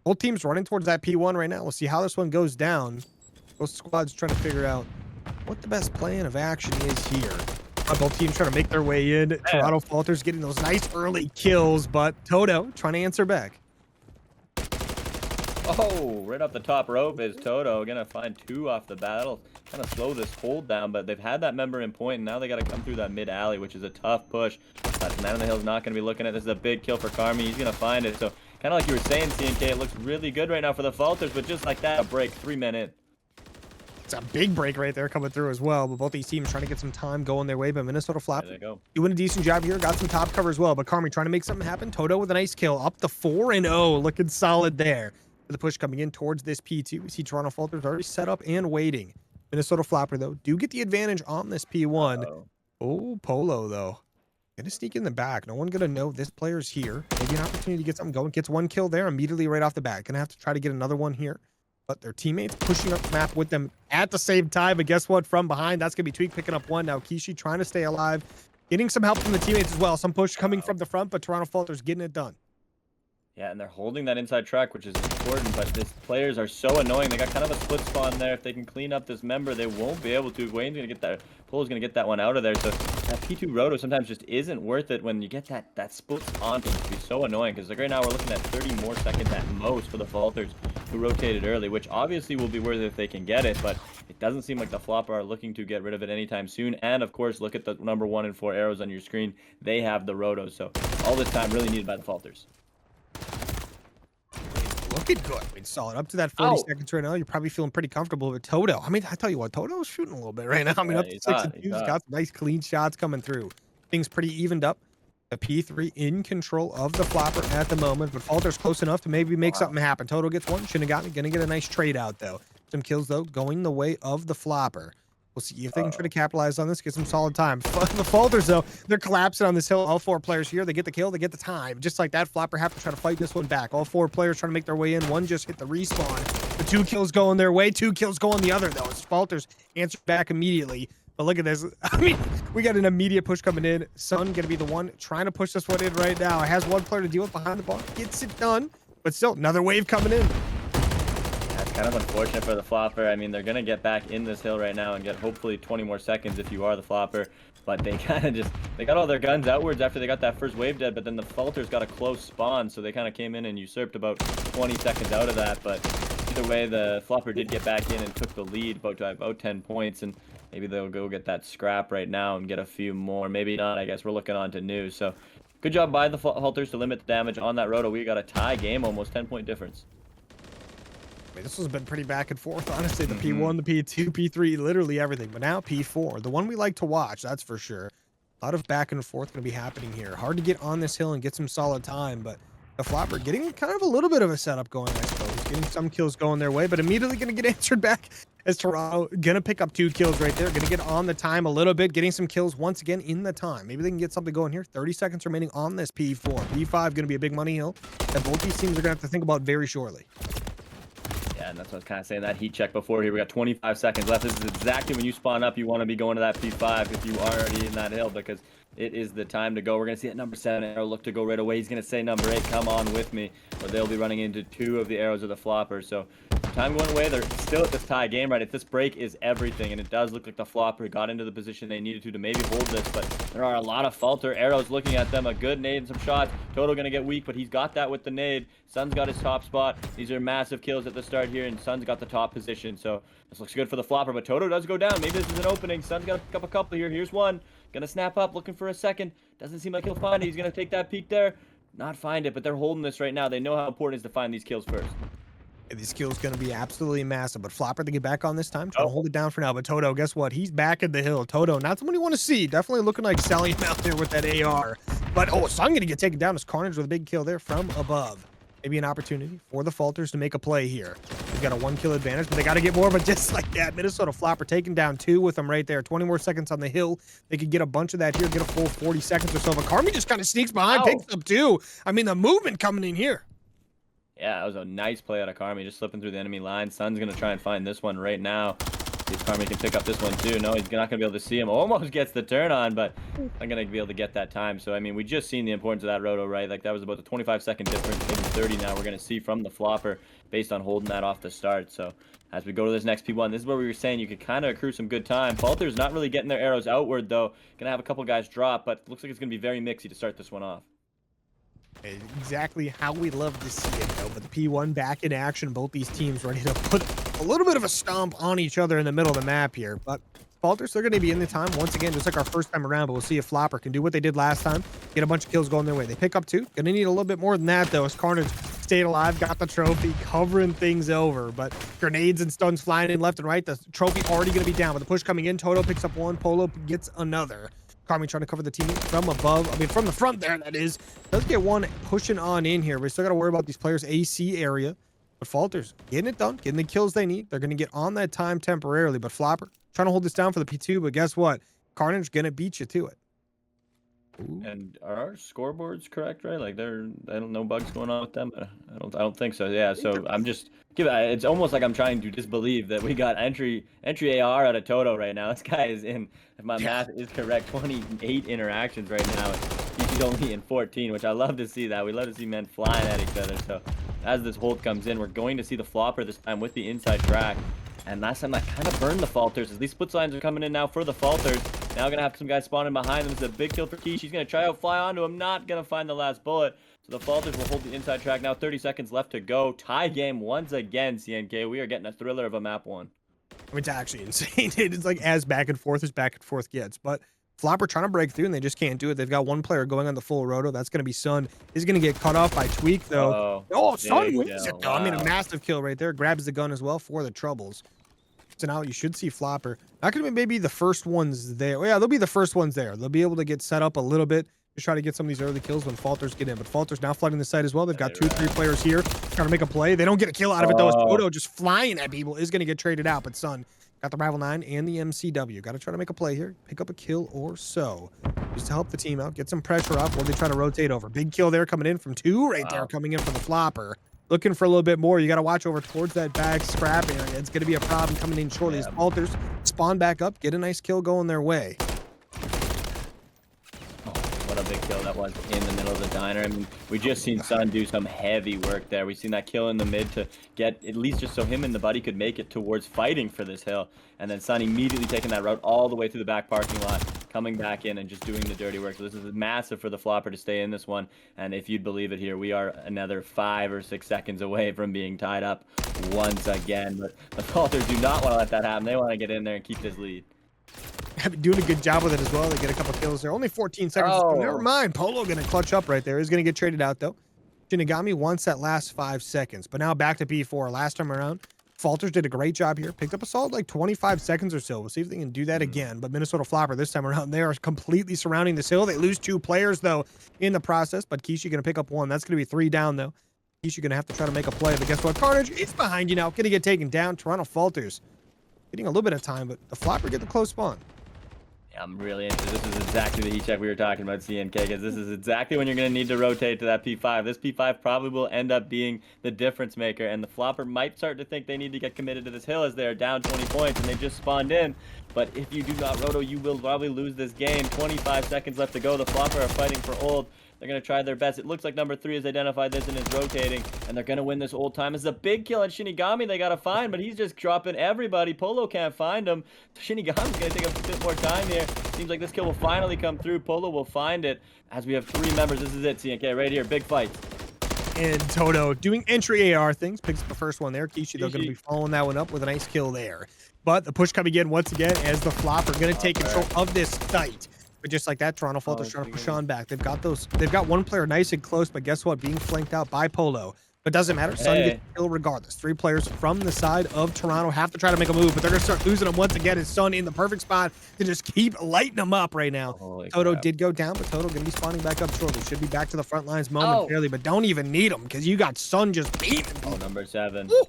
Both teams running towards that P1 right now. We'll see how this one goes down. Both squads trying to figure out what the best plan of action is here. Both teams trying to make their way in. Toronto Falters getting those nice early kills, but Toto trying to answer back. Oh, right off the top rope is Toto. Gonna find 2 off the bat. That'll kind of slow this hold down, but they've had that member in point, and now they got to come through that mid alley, which is a tough push. Man on the Hill's not going to be looking at this. Is a big kill for Carmi. He's going to find it. So, kind of like you were saying, CNK, it looks really good right now for the Falters, but just like that, a break, 3 men in. It's a big break right there coming through as well, but both these teams trying to get some time going their way, but Minnesota Floppr doing a decent job here. Got some top cover as well, but Carmi trying to make something happen. Toto with a nice kill. Up to 4-0. Looking solid there. The push coming in towards this P2. We see Toronto Falters already set up and waiting. Minnesota Floppr, though, do get the advantage on this P1. Oh, Polo, though. Gonna sneak in the back. No one gonna know this player's here. Maybe an opportunity to get something going. Gets 1 kill there immediately right off the bat. Gonna have to try to get another one here. But their teammates pushing up the map with them at the same time. But guess what? From behind, that's gonna be Tweak picking up 1. Now Kishi trying to stay alive. Getting some help from the teammates as well. Some push coming from the front, but Toronto Falters getting it done. Yeah, and they're holding that inside track, which is important, but these players are so annoying. They got kind of a split spawn there. If they can clean up this member, they won't be able to. Wayne's going to get that. Polo's going to get that one out of there. So that P2 roto sometimes just isn't worth it when you get that split spawn. It can be so annoying because like right now we're looking at 30 more seconds at most for the Falters who rotated early, which obviously will be worth it if they can get it, but it doesn't seem like the Floppr are looking to get rid of it anytime soon. And of course, look at the number 1 and 4 arrows on your screen. They have the rotos. So all this time really needed by the Falters. Looking good. I mean, solid. Up to that 40 seconds right now. You're probably feeling pretty comfortable with Toto. I mean, I tell you what, Toto's shooting a little bit right now. I mean, up to 6 and 2. He's got some nice clean shots coming through. Things pretty evened up. The P3 in control of the Floppr at the moment, but Falter's close enough to maybe make something happen. Toto gets 1. Shouldn't have gotten it. Gonna get a nice trade out, though. Some kills, though, going the way of the Floppr. We'll see if they can try to capitalize on this, get some solid time. The Falters, though, they're collapsing on this hill. All 4 players here. They get the kill, they get the time. Just like that, Floppr have to try to fight this one back. All 4 players trying to make their way in. 1 just hit the respawn. The 2 kills going their way. 2 kills going the other, though. As Falters answer back immediately. But look at this. I mean, we got an immediate push coming in. Sun going to be the one trying to push this one in right now. It has 1 player to deal with behind the bar. Gets it done. But still, another wave coming in. Kind of unfortunate for the Floppr. I mean, they're going to get back in this hill right now and get hopefully 20 more seconds if you are the Floppr. But they kind of just, they got all their guns outwards after they got that first wave dead, but then the Falters got a close spawn, so they kind of came in and usurped about 20 seconds out of that. But either way, the Floppr did get back in and took the lead about 10 points, and maybe they'll go get that scrap right now and get a few more. Maybe not, I guess we're looking on to news. So good job by the Falters to limit the damage on that roto. We got a tie game, almost 10-point difference. This has been pretty back and forth, honestly. The P1, the P2, P3, literally everything. But now P4, the one we like to watch, that's for sure. A lot of back and forth going to be happening here. Hard to get on this hill and get some solid time, but the Floppr getting kind of a little bit of a setup going, I suppose. Getting some kills going their way, but immediately going to get answered back as Toronto going to pick up 2 kills right there. Going to get on the time a little bit, getting some kills once again in the time. Maybe they can get something going here. 30 seconds remaining on this P4. P5 going to be a big money hill that both these teams are going to have to think about very shortly. And that's what I was kind of saying, that heat check before here. We got 25 seconds left. This is exactly when you spawn up. You want to be going to that P5 if you are already in that hill, because it is the time to go. We're going to see that number 7 arrow look to go right away. He's going to say number 8, come on with me. But they'll be running into 2 of the arrows of the Floppr. So time going away. They're still at this tie game, right? If this break is everything, and it does look like the Floppr got into the position they needed to maybe hold this, but there are a lot of Falter arrows looking at them. A good nade and some shots. Toto going to get weak, but he's got that with the nade. Sun's got his top spot. These are massive kills at the start here, and Sun's got the top position. So this looks good for the Floppr, but Toto does go down. Maybe this is an opening. Sun's got to pick up a couple here. Here's one. Gonna snap up, looking for a second. Doesn't seem like he'll find it. He's gonna take that peek there. Not find it, but they're holding this right now. They know how important it is to find these kills first. This kill's going to be absolutely massive, but Floppr to get back on this time, trying to hold it down for now. But Toto, guess what? He's back in the hill. Toto, not someone you want to see. Definitely looking like selling him out there with that AR. But, oh, Sun going to get taken down as Carnage with a big kill there from above. Maybe an opportunity for the Falters to make a play here. They've got a 1-kill advantage, but they got to get more. But just like that, Minnesota Floppr taking down 2 with them right there. 20 more seconds on the hill. They could get a bunch of that here, get a full 40 seconds or so. But Carmi just kind of sneaks behind, picks up 2. I mean, the movement coming in here. Yeah, that was a nice play out of Carmi, just slipping through the enemy line. Sun's going to try and find this one right now. See if Carmi can pick up this one too. No, he's not going to be able to see him. Almost gets the turn on, but not going to be able to get that time. So, I mean, we just seen the importance of that roto, right? Like, that was about the 25-second difference, maybe 30 now we're going to see from the Floppr based on holding that off the start. So, as we go to this next P1, this is where we were saying you could kind of accrue some good time. Falters not really getting their arrows outward, though. Going to have a couple guys drop, but looks like it's going to be very mixy to start this one off. Exactly how we love to see it, though. But the P1 back in action. Both these teams ready to put a little bit of a stomp on each other in the middle of the map here. But Falters, they're going to be in the time once again, just like our first time around. But we'll see if Floppr can do what they did last time, get a bunch of kills going their way. They pick up 2. Going to need a little bit more than that, though, as Carnage stayed alive, got the trophy, covering things over. But grenades and stuns flying in left and right. The trophy already going to be down. But the push coming in, Toto picks up 1, Polo gets another. Carmi trying to cover the teammate from above. I mean, from the front there, that is. Let's get one pushing on in here. We still got to worry about these players' AC area. But Falters getting it done, getting the kills they need. They're going to get on that time temporarily. But Floppr trying to hold this down for the P2. But guess what? Carnage going to beat you to it. Ooh. And are our scoreboards correct, right? Like, I don't know bugs going on with them. I don't think so. Yeah, so I'm just it's almost like I'm trying to disbelieve that we got entry AR out of Toto right now. This guy is in, if my math is correct, 28 interactions right now. He's only in 14, which I love to see that. We love to see men flying at each other. So as this hold comes in, we're going to see the Floppr this time with the inside track. And last time that kind of burned the Falters, as these split lines are coming in now for the Falters. Now going to have some guys spawning behind them. It's a big kill for Key. She's going to try to fly onto him. Not going to find the last bullet. So the Falters will hold the inside track now. 30 seconds left to go. Tie game once again, CNK. We are getting a thriller of a map 1. I mean, it's actually insane. It's like as back and forth as back and forth gets. But Floppr trying to break through, and they just can't do it. They've got one player going on the full roto. That's going to be Sun. He's going to get cut off by Tweak, though. Sun wins it, though. Wow. I mean, a massive kill right there. Grabs the gun as well for the troubles. So now you should see Floppr. Not going to be maybe the first ones there. Well, yeah, they'll be the first ones there. They'll be able to get set up a little bit to try to get some of these early kills when Falters get in. But Falters now flooding the site as well. They've got 2-3 players here trying to make a play. They don't get a kill out of it, though. Toto just flying at people is going to get traded out. But Sun got the Rival 9 and the MCW. Got to try to make a play here. Pick up a kill or so. Just to help the team out. Get some pressure off while they try to rotate over. Big kill there coming in from 2 right there coming in from the Floppr. Looking for a little bit more. You got to watch over towards that back scrap area. It's going to be a problem coming in shortly as Falters spawn back up, get a nice kill going their way. Oh, what a big kill that was in the middle of the diner. I mean, we just seen Sun do some heavy work there. We've seen that kill in the mid to get at least just so him and the buddy could make it towards fighting for this hill. And then Sun immediately taking that route all the way through the back parking lot, coming back in and just doing the dirty work. So this is massive for the Floppr to stay in this one. And if you'd believe it here, we are another 5 or 6 seconds away from being tied up once again. But the Falters do not want to let that happen. They want to get in there and keep this lead. Doing a good job with it as well. They get a couple kills there. Only 14 seconds. Oh, never mind. Polo going to clutch up right there. He's going to get traded out, though. Shinigami wants that last 5 seconds. But now back to B4. Last time around, Falters did a great job here. Picked up a solid like 25 seconds or so. We'll see if they can do that again. But Minnesota Floppr this time around, they are completely surrounding this hill. They lose 2 players, though, in the process. But Kishi going to pick up 1. That's going to be 3 down, though. Kishi going to have to try to make a play. But guess what? Carnage, it's behind you now. Going to get taken down. Toronto Falters getting a little bit of time, but the Floppr get the close spawn. I'm really interested. This is exactly the heat check we were talking about, CNK, because this is exactly when you're going to need to rotate to that P5. This P5 probably will end up being the difference maker, and the Floppr might start to think they need to get committed to this hill as they are down 20 points, and they just spawned in. But if you do not roto, you will probably lose this game. 25 seconds left to go. The Floppr are fighting for old. They're going to try their best. It looks like number 3 has identified this and is rotating, and they're going to win this old time. It's a big kill on Shinigami they got to find, but he's just dropping everybody. Polo can't find him. Shinigami's going to take a bit more time here. Seems like this kill will finally come through. Polo will find it as we have 3 members. This is it, CNK, right here. Big fight. And Toto doing entry AR things. Picks up the first one there. Kishi, they're going to be following that one up with a nice kill there. But the push coming in once again as the Floppr are going to take control of this site. But just like that, Toronto Falters trying to push on back. They've got one player nice and close, but guess what? Being flanked out by Polo. But doesn't matter. Sun gets killed regardless. 3 players from the side of Toronto have to try to make a move, but they're going to start losing them once again. His Sun in the perfect spot to just keep lighting them up right now. Toto did go down, but Toto going to be spawning back up shortly. Should be back to the front lines momentarily, but don't even need them because you got Sun just beating people. Oh, number 7. Woo!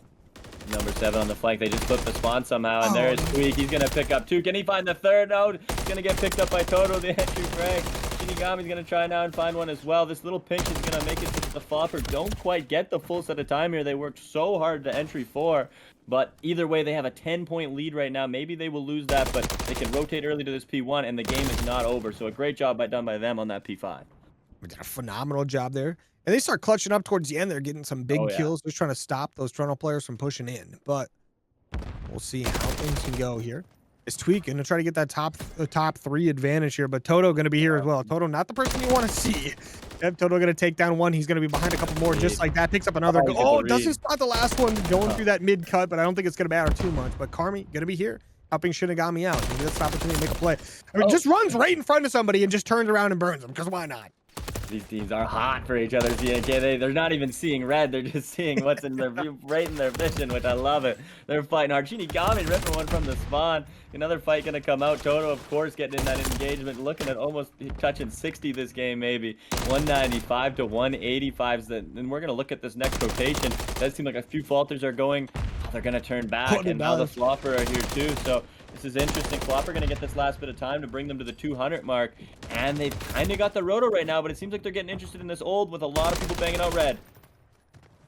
Number 7 on the flank. They just flipped the spawn somehow, and there's Tweak. He's going to pick up 2. Can he find the 3rd? No, he's going to get picked up by Toto, the entry frag. Shinigami's gonna try now and find one as well. This little pinch is gonna make it so that the Floppr don't quite get the full set of time here. They worked so hard to entry 4, but either way, they have a 10-point lead right now. Maybe they will lose that, but they can rotate early to this P1, and the game is not over. So a great job done by them on that P5. We did a phenomenal job there. And they start clutching up towards the end. They're getting some big kills. They're trying to stop those Toronto players from pushing in. But we'll see how things can go here. It's Tweak going to try to get that top 3 advantage here. But Toto going to be here as well. Toto, not the person you want to see. Yep, Toto going to take down one. He's going to be behind a couple more just like that. Picks up another. Oh, doesn't spot the last one going through that mid cut, but I don't think it's going to matter too much. But Karmi going to be here, helping Shinigami out. Maybe that's the opportunity to make a play. I mean, just runs right in front of somebody and just turns around and burns them, because why not? These teams are hot for each other, ZNK. They're not even seeing red. They're just seeing what's in their right in their vision, which I love it. They're fighting hard. Shinigami ripping one from the spawn. Another fight going to come out. Toto, of course, getting in that engagement. Looking at almost touching 60 this game, maybe. 195 to 185. And we're going to look at this next rotation. It does seem like a few Falters are going. They're going to turn back. And now the Floppr are here, too. So this is interesting. Floppr going to get this last bit of time to bring them to the 200 mark. And they've kind of got the roto right now, but it seems like they're getting interested in this old with a lot of people banging out red.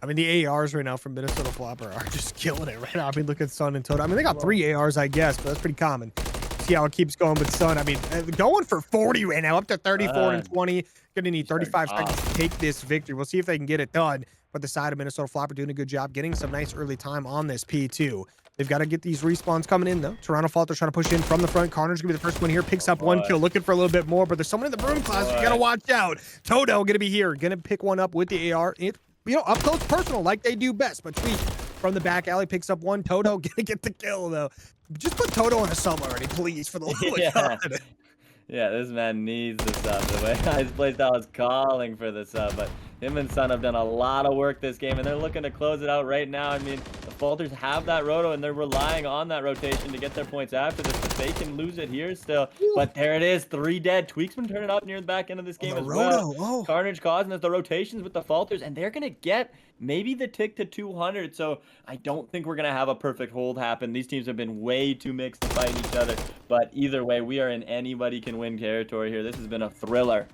I mean, the ARs right now from Minnesota Floppr are just killing it right now. I mean, look at Sun and Toto. I mean, they got 3 ARs, I guess, but that's pretty common. See how it keeps going with Sun. I mean, going for 40 right now, up to 34 and 20. Gonna need 35 seconds to take this victory. We'll see if they can get it done. But the side of Minnesota Floppr doing a good job getting some nice early time on this P2. They've got to get these respawns coming in, though. Toronto Falters trying to push in from the front. Carnage going to be the first one here. Picks up 1 kill, looking for a little bit more. But there's someone in the broom closet. You got to watch out. Toto going to be here. Going to pick one up with the AR. Up close personal, like they do best. But Tweak from the back alley picks up 1. Toto going to get the kill, though. Just put Toto on a sub already, please, for the love of God. Yeah, this man needs the sub. The way his playstyle is calling for the sub, but him and Sun have done a lot of work this game, and they're looking to close it out right now. I mean, the Falters have that roto, and they're relying on that rotation to get their points after this, but they can lose it here still. But there it is, 3 dead. Tweak's been turning up near the back end of this game as well. Carnage causing the rotations with the Falters, and they're going to get maybe the tick to 200, so I don't think we're going to have a perfect hold happen. These teams have been way too mixed to fight each other, but either way, we are in anybody can win territory here. This has been a thriller.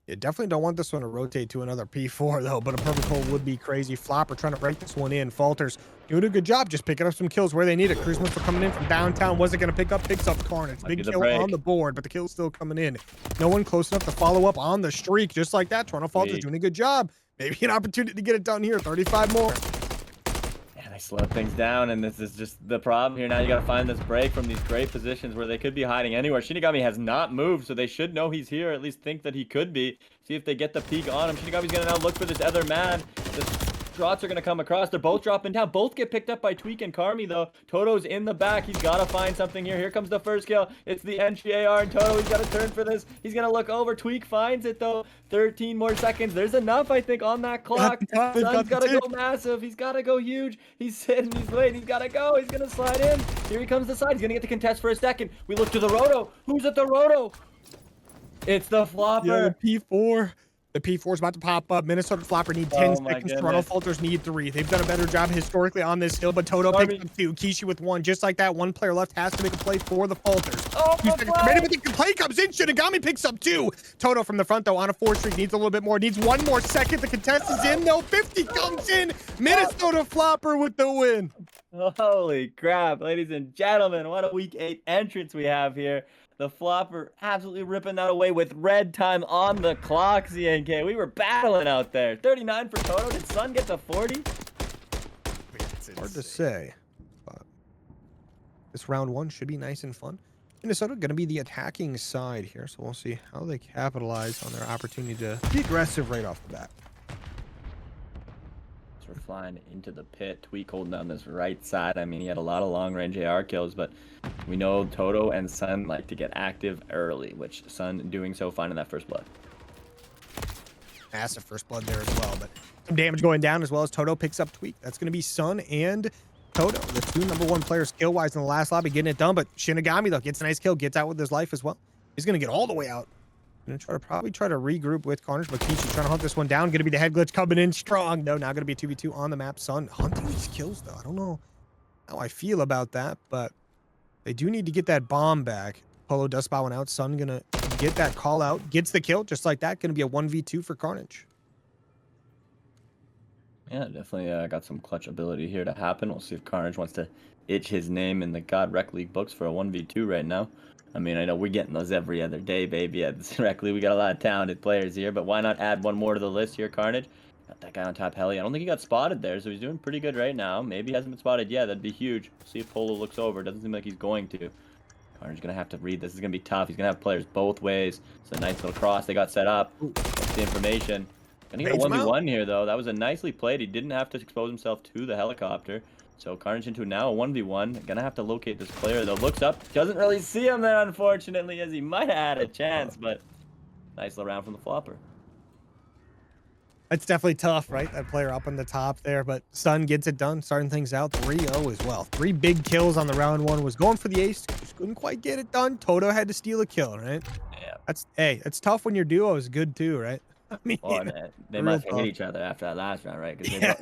You definitely don't want this one to rotate to another P4, though, but a perfect hold would be crazy. Floppr trying to break this one in. Falters doing a good job just picking up some kills where they need it. Cruise Missile coming in from downtown. Wasn't going to pick up, picks up Carnage. Big kill on the board, but the kill's still coming in. No one close enough to follow up on the streak. Just like that, Toronto Falters doing a good job. Maybe an opportunity to get it done here. 35 more. They slowed things down, and this is just the problem here. Now you got to find this break from these great positions where they could be hiding anywhere. Shinigami has not moved, so they should know he's here, or at least think that he could be. See if they get the peek on him. Shinigami's going to now look for this other man. The shots are going to come across. They're both dropping down. Both get picked up by Tweak and Karmi, though. Toto's in the back. He's got to find something here. Here comes the first kill. It's the entry AR, and Toto, he's got to turn for this. He's going to look over. Tweak finds it, though. 13 more seconds. There's enough, I think, on that clock. Sun's got to go massive. He's got to go huge. He's sitting. He's waiting. He's got to go. He's going to slide in. Here he comes the side. He's going to get the contest for a second. We look to the roto. Who's at the roto? It's the Floppr. Yeah, the P4. The P4 is about to pop up. Minnesota Floppr need 10 seconds. Toronto Falters need 3. They've done a better job historically on this hill, but Toto picks up 2. Kishi with 1. Just like that, 1 player left has to make a play for the Falters. 2 seconds remaining, but the play comes in. Shinigami picks up 2. Toto from the front, though, on a 4 streak. Needs a little bit more. Needs 1 more second. The contest is in, though. 50 comes in. Minnesota Floppr with the win. Holy crap, ladies and gentlemen. What a week 8 entrance we have here. The Floppr absolutely ripping that away with red time on the clock, CNK. We were battling out there. 39 for Toto. Did Sun get to 40? Hard to say, but this round 1 should be nice and fun. Minnesota going to be the attacking side here, so we'll see how they capitalize on their opportunity to be aggressive right off the bat. We're flying into the pit. Tweak holding down this right side. I mean, he had a lot of long-range AR kills, but we know Toto and Sun like to get active early, which Sun doing so, finding that first blood. Massive first blood there as well, but some damage going down as well as Toto picks up Tweak. That's going to be Sun and Toto, the 2 #1 players skill-wise in the last lobby, getting it done, but Shinigami, though, gets a nice kill, gets out with his life as well. He's going to get all the way out. Gonna probably try to regroup with Carnage, but Kishi trying to hunt this one down. Gonna be the head glitch coming in strong. No, now gonna be a 2v2 on the map. Sun hunting these kills, though. I don't know how I feel about that, but they do need to get that bomb back. Polo does spot one out. Sun gonna get that call out, gets the kill just like that. Gonna be a 1v2 for Carnage. Yeah, definitely got some clutch ability here to happen. We'll see if Carnage wants to itch his name in the God Rec League books for a 1v2 right now. I mean, I know we're getting those every other day, baby, at this Rec League. We got a lot of talented players here, but why not add one more to the list here, Carnage? Got that guy on top, heli. I don't think he got spotted there, so he's doing pretty good right now. Maybe he hasn't been spotted yet. That'd be huge. See if Polo looks over. Doesn't seem like he's going to. Carnage gonna have to read this. This is gonna be tough. He's gonna have players both ways. It's a nice little cross they got set up. That's the information. Gonna get a 1v1 here though. That was a nicely played. He didn't have to expose himself to the helicopter. So Carnage into now a 1v1. Gonna have to locate this player though. Looks up. Doesn't really see him there unfortunately, as he might have had a chance, but nice little round from the Floppr. It's definitely tough, right? That player up on the top there, but Sun gets it done, starting things out 3-0 as well. 3 big kills on the round 1. Was going for the ace, just couldn't quite get it done. Toto had to steal a kill, right? Yeah. It's tough when your duo is good too, right? I mean, they must hate each other after that last round, right? Because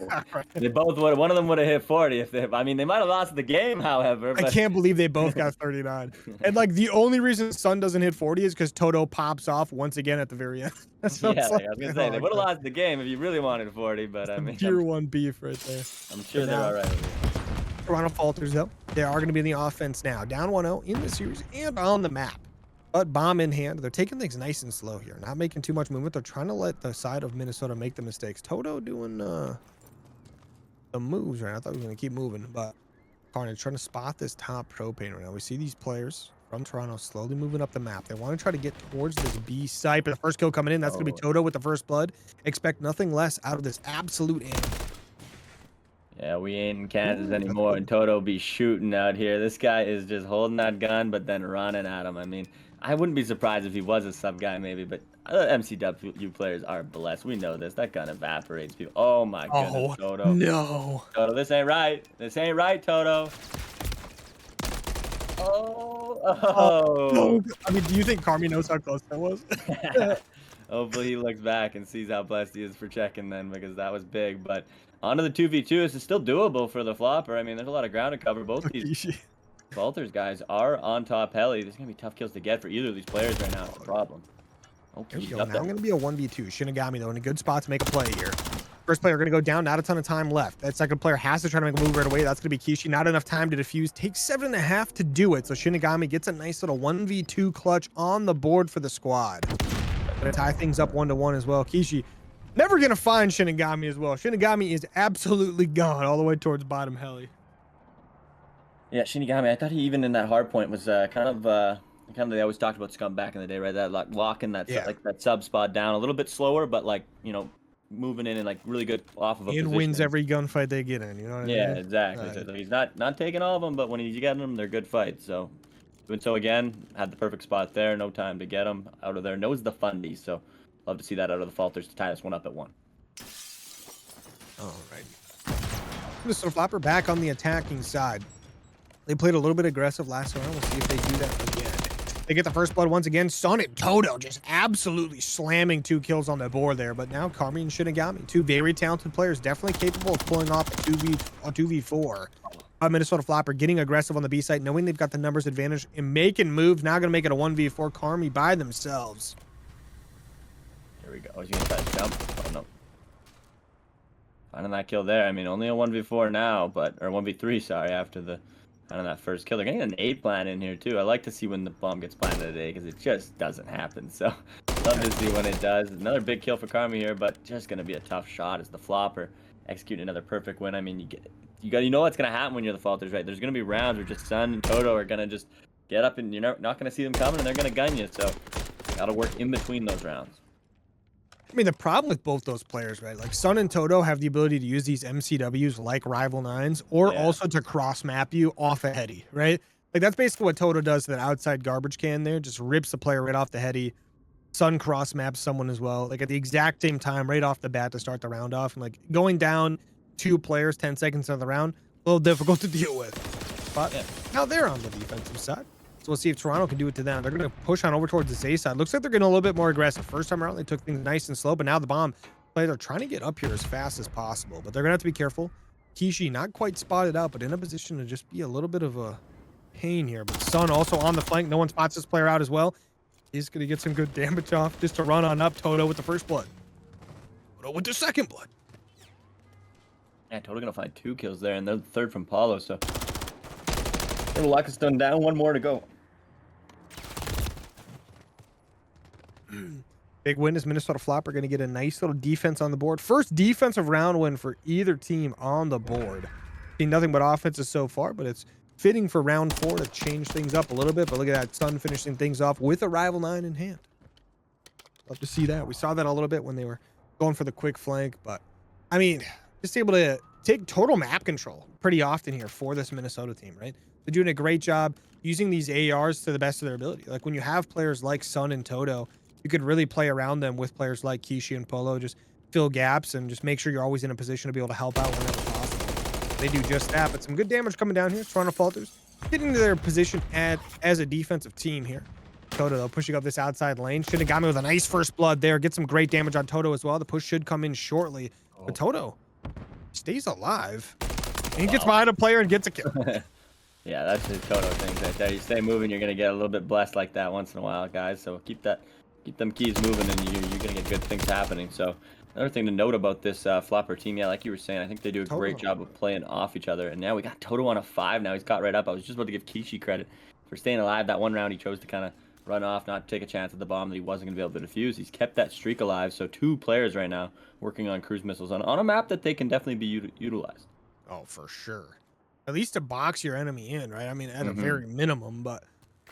they both would. One of them would have hit 40 if they. I mean, they might have lost the game, however. But... I can't believe they both got 39. And like the only reason Sun doesn't hit 40 is because Toto pops off once again at the very end. So yeah, like, I was gonna say they would have lost the game if you really wanted 40, but I mean, tier 1 beef right there. I'm sure they're all right with it. Toronto Falters though, they are going to be in the offense now, down 1-0 in the series and on the map. But bomb in hand, they're taking things nice and slow here, not making too much movement. They're trying to let the side of Minnesota make the mistakes. Toto doing the moves right now. I thought he was going to keep moving, but Carnage trying to spot this top propane right now. We see these players from Toronto slowly moving up the map. They want to try to get towards this B site, but the first kill coming in, that's going to be Toto with the first blood. Expect nothing less out of this absolute end. Yeah, we ain't in Kansas anymore, and Toto be shooting out here. This guy is just holding that gun, but then running at him. I mean, I wouldn't be surprised if he was a sub guy, maybe, but MCW players are blessed. We know this. That gun evaporates people. Oh my goodness, Toto. No. Toto, this ain't right. This ain't right, Toto. Oh. No. I mean, do you think Carmi knows how close that was? Hopefully he looks back and sees how blessed he is for checking then, because that was big. But onto the 2v2. This is still doable for the Floppr. I mean, there's a lot of ground to cover. Both these Falters guys are on top heli. There's going to be tough kills to get for either of these players right now. It's a problem. Okay, now I'm going to be a 1v2. Shinigami, though, in a good spot to make a play here. First player going to go down. Not a ton of time left. That second player has to try to make a move right away. That's going to be Kishi. Not enough time to defuse. Takes 7.5 to do it. So Shinigami gets a nice little 1v2 clutch on the board for the squad. Going to tie things up 1-1 as well. Kishi never going to find Shinigami as well. Shinigami is absolutely gone all the way towards bottom heli. Yeah, Shinigami, I thought he even in that hard point was kind of they always talked about Scum back in the day, right? That like locking that like that sub spot down a little bit slower, but like, you know, moving in and like really good off of a position. Wins every gunfight they get in, you know what I mean? Yeah, exactly. Right. So he's not taking all of them, but when he's getting them, they're good fights. So doing so again, had the perfect spot there, no time to get him out of there. Knows the fundies, so love to see that out of the Falters to tie this one up at 1. All right. Minnesota Floppr back on the attacking side. They played a little bit aggressive last round. We'll see if they do that again. They get the first blood once again. Sun and Toto just absolutely slamming 2 kills on the board there. But now Carmi and Shinigami, 2 very talented players, definitely capable of pulling off a 2v4. Minnesota Floppr getting aggressive on the B site, knowing they've got the numbers advantage and making moves. Now going to make it a 1v4. Carmi by themselves. Here we go. He's going to try to jump. Oh, no. Finding that kill there. I mean, only a 1v4 now, but or 1v3, sorry, after the that first kill. They're getting an 8 plant in here too. I like to see when the bomb gets planted today because it just doesn't happen. So love to see when it does. Another big kill for Carmi here, but just gonna be a tough shot as the Floppr executing another perfect win. I mean, you know what's gonna happen when you're the Falters, right? There's gonna be rounds where just Sun and Toto are gonna just get up and you're not gonna see them coming and they're gonna gun you. So gotta work in between those rounds. I mean, the problem with both those players, right? Like Sun and Toto have the ability to use these MCWs like Rival 9s or also to cross map you off a heady, right? Like that's basically what Toto does to that outside garbage can there. Just rips the player right off the heady. Sun cross maps someone as well, like at the exact same time, right off the bat to start the round off. And like going down 2 players 10 seconds into the round, a little difficult to deal with. But now they're on the defensive side. So we'll see if Toronto can do it to them. They're going to push on over towards this A side. Looks like they're getting a little bit more aggressive. First time around, they took things nice and slow, but now the bomb players are trying to get up here as fast as possible. But they're going to have to be careful. Kishi not quite spotted out, but in a position to just be a little bit of a pain here, but Sun also on the flank. No one spots this player out as well. He's going to get some good damage off just to run on up. Toto with the first blood. Toto with the second blood. Yeah, Toto going to find 2 kills there, and the third from Paulo, so... Little luck is done down. 1 more to go. Big win is Minnesota Floppr going to get a nice little defense on the board. First defensive round win for either team on the board. Seen nothing but offenses so far, but it's fitting for round 4 to change things up a little bit. But look at that, Sun finishing things off with a rival 9 in hand. Love to see that. We saw that a little bit when they were going for the quick flank, but I mean, just able to take total map control pretty often here for this Minnesota team, right? They're doing a great job using these ARs to the best of their ability. Like when you have players like Sun and Toto, you could really play around them with players like Kishi and Polo, just fill gaps and just make sure you're always in a position to be able to help out whenever possible. They do just that, but some good damage coming down here. Toronto Falters getting to their position as a defensive team here. Toto, though, pushing up this outside lane. Shinigami with a nice first blood there. Get some great damage on Toto as well. The push should come in shortly. But Toto stays alive. And he gets behind a player and gets a kill. Yeah, that's the Toto things right there. You stay moving, you're gonna get a little bit blessed like that once in a while, guys. So keep them keys moving, and you're gonna get good things happening. So another thing to note about this Floppr team, yeah, like you were saying, I think they do a great job of playing off each other. And now we got Toto on a 5. Now he's got right up. I was just about to give Kishi credit for staying alive. That one round he chose to kind of run off, not take a chance at the bomb that he wasn't gonna be able to defuse. He's kept that streak alive. So 2 players right now working on cruise missiles on a map that they can definitely be utilized. Oh, for sure. At least to box your enemy in, right? I mean, at a very minimum, but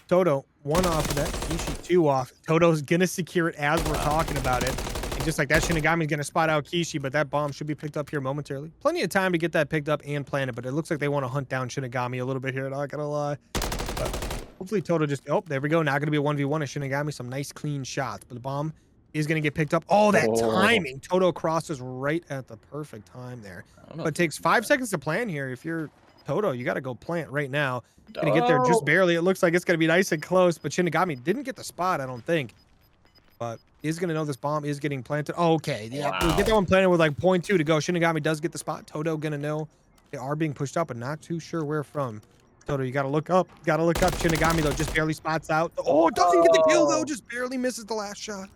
Toto, 1 off of that. Kishi 2 off. Toto's gonna secure it as we're talking about it. And just like that, Shinigami's gonna spot out Kishi, but that bomb should be picked up here momentarily. Plenty of time to get that picked up and planted, but it looks like they want to hunt down Shinigami a little bit here, not gonna lie. But hopefully Toto just, oh, there we go. Now gonna be a 1v1 of Shinigami. Some nice clean shots, but the bomb is gonna get picked up. Oh, that timing. Toto crosses right at the perfect time there. But it takes 5 seconds to plan here. If you're Toto, you got to go plant right now. Gonna get there just barely. It looks like it's gonna be nice and close, but Shinigami didn't get the spot, I don't think. But is gonna know this bomb is getting planted. Oh, okay, yeah, we get that one planted with like 0.2 to go. Shinigami does get the spot. Toto gonna know they are being pushed up, but not too sure where from. Toto, you gotta look up. Gotta look up. Shinigami though just barely spots out. Oh, doesn't get the kill though. Just barely misses the last shot.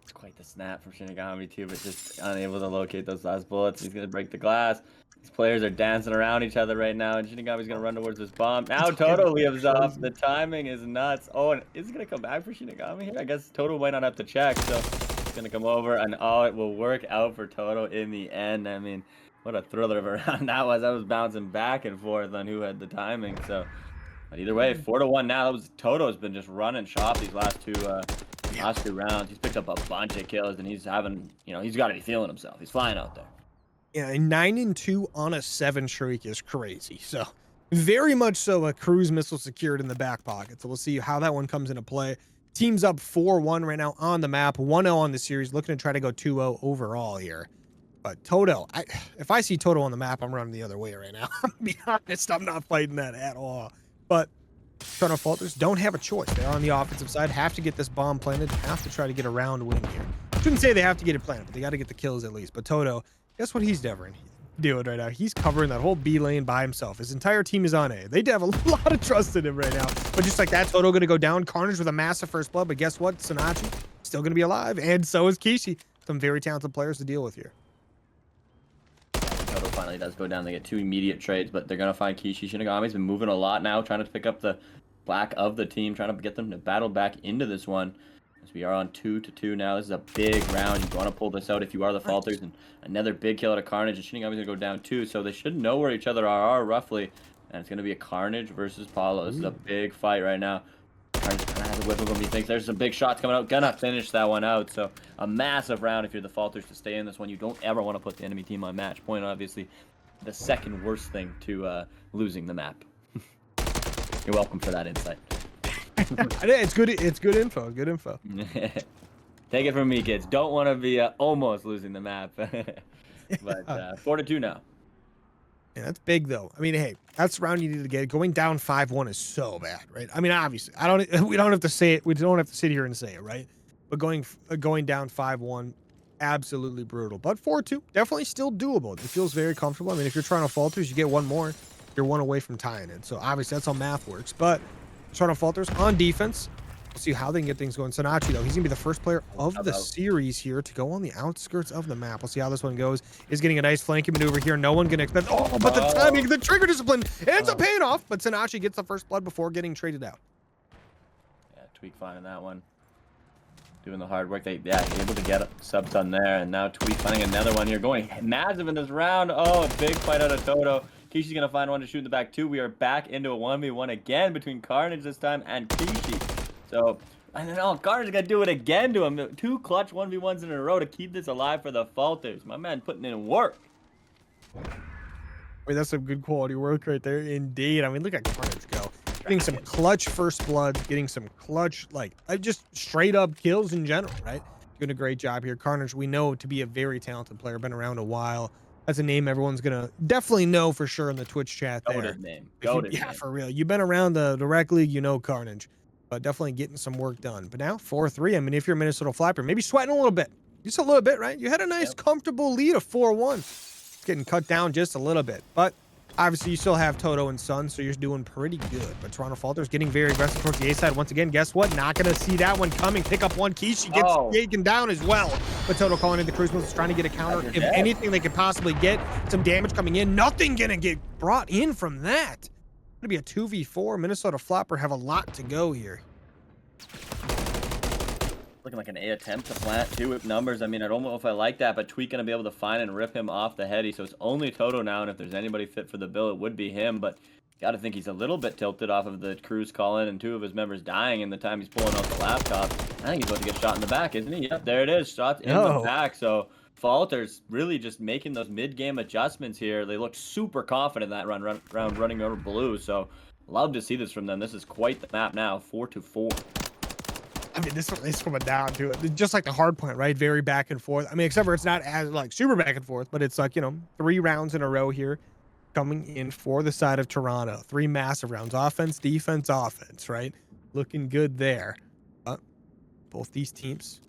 It's quite the snap from Shinigami too, but just unable to locate those last bullets. He's gonna break the glass. These players are dancing around each other right now, and Shinigami's gonna run towards this bomb. Now Toto leaves off. The timing is nuts. Oh, and is it gonna come back for Shinigami here? I guess Toto might not have to check, so it's gonna come over, and oh, it will work out for Toto in the end. I mean, what a thriller of a round that was. I was bouncing back and forth on who had the timing. So, but either way, 4-1 now. That was Toto's been just running shop these last two rounds. He's picked up a bunch of kills, and he's having, he's got to be feeling himself. He's flying out there. Yeah, a 9-2 on a 7 streak is crazy. So very much so a cruise missile secured in the back pocket. So we'll see how that one comes into play. Team's up 4-1 right now on the map, 1-0 on the series, looking to try to go 2-0 overall here. But Toto, if I see Toto on the map, I'm running the other way right now. I'll be honest, I'm not fighting that at all. But Toronto Falters don't have a choice. They're on the offensive side, have to get this bomb planted, have to try to get a round win here. Shouldn't say they have to get it planted, but they got to get the kills at least. But Toto, guess what he's doing right now? He's covering that whole B lane by himself. His entire team is on A. They have a lot of trust in him right now. But just like that, Toto going to go down. Carnage with a massive first blood. But guess what? Sonachi still going to be alive. And so is Kishi. Some very talented players to deal with here. Toto finally does go down. They get 2 immediate trades, but they're going to find Kishi. Shinigami's been moving a lot now, trying to pick up the black of the team, trying to get them to battle back into this one. As we are on 2-2 now. This is a big round. You want to pull this out if you are the Falters. And another big kill at a Carnage. And Shinigami's going to go down too. So they should know where each other are roughly. And it's going to be a Carnage versus Paulo. This is a big fight right now. Carnage kind of has a whip of him, he thinks. There's some big shots coming out. Gonna finish that one out. So a massive round if you're the Falters to stay in this one. You don't ever want to put the enemy team on match point. Obviously, the second worst thing to losing the map. You're welcome for that insight. It's good. It's good info. Good info. Take it from me, kids. Don't want to be almost losing the map. But 4-2 now. Yeah, that's big though. I mean, hey, that's the round you need to get. Going down 5-1 is so bad, right? I mean, obviously, we don't have to say it. We don't have to sit here and say it, right? But going down 5-1, absolutely brutal. But 4-2, definitely still doable. It feels very comfortable. I mean, if you're trying to Falters, you get one more. you're one away from tying it. So obviously that's how math works. But Toronto Falters on defense. We'll see how they can get things going. Sonachi, though, he's going to be the first player of the series here to go on the outskirts of the map. We'll see how this one goes. Is getting a nice flanking maneuver here. No one can expect. Oh, but the timing, the trigger discipline ends up paying off. But Sonachi gets the first blood before getting traded out. Yeah, Tweak finding that one. Doing the hard work. Yeah, able to get subs done there. And now Tweak finding another one here. Going massive in this round. Oh, a big fight out of Toto. Kishi's going to find one to shoot in the back, too. We are back into a 1v1 again between Carnage this time and Kishi. So, I don't know, Carnage got to do it again to him. 2 clutch 1v1s in a row to keep this alive for the Falters. My man putting in work. Wait, that's some good quality work right there. Indeed. I mean, look at Carnage go. Getting some clutch first bloods, getting some clutch, like, just straight up kills in general, right? Doing a great job here. Carnage, we know to be a very talented player, been around a while. That's a name everyone's going to definitely know for sure in the Twitch chat there. Goated name. Goated yeah, name. for real. You've been around the rec league, you know Carnage. But definitely getting some work done. But now 4-3. I mean, if you're Minnesota Floppr, maybe sweating a little bit. Just a little bit, right? You had a nice, comfortable lead of 4-1. It's getting cut down just a little bit. But obviously, you still have Toto and Sun, so you're doing pretty good. But Toronto Falters getting very aggressive towards the A side. Once again, guess what? Not going to see that one coming. Pick up one. Kishi gets taken down as well. But Toto calling in the cruise missiles, trying to get a counter. If anything they could possibly get, some damage coming in. Nothing going to get brought in from that. Going to be a 2v4. Minnesota Floppr have a lot to go here. Looking like an A attempt to plant, too, with numbers. I mean, I don't know if I like that, but Tweak going to be able to find and rip him off the heady. So it's only Toto now, and if there's anybody fit for the bill, it would be him. But got to think he's a little bit tilted off of the cruise call-in and 2 of his members dying in the time he's pulling out the laptop. I think he's about to get shot in the back, isn't he? Yep, there it is. Shots in the back. So Falters really just making those mid-game adjustments here. They look super confident that round running over blue. So love to see this from them. This is quite the map now, 4-4. I mean, this one is coming down to it. Just like the hard point, right? Very back and forth. I mean, except for it's not as like super back and forth, but it's like, you know, 3 rounds in a row here coming in for the side of Toronto. 3 massive rounds. Offense, defense, offense, right? Looking good there. But both these teams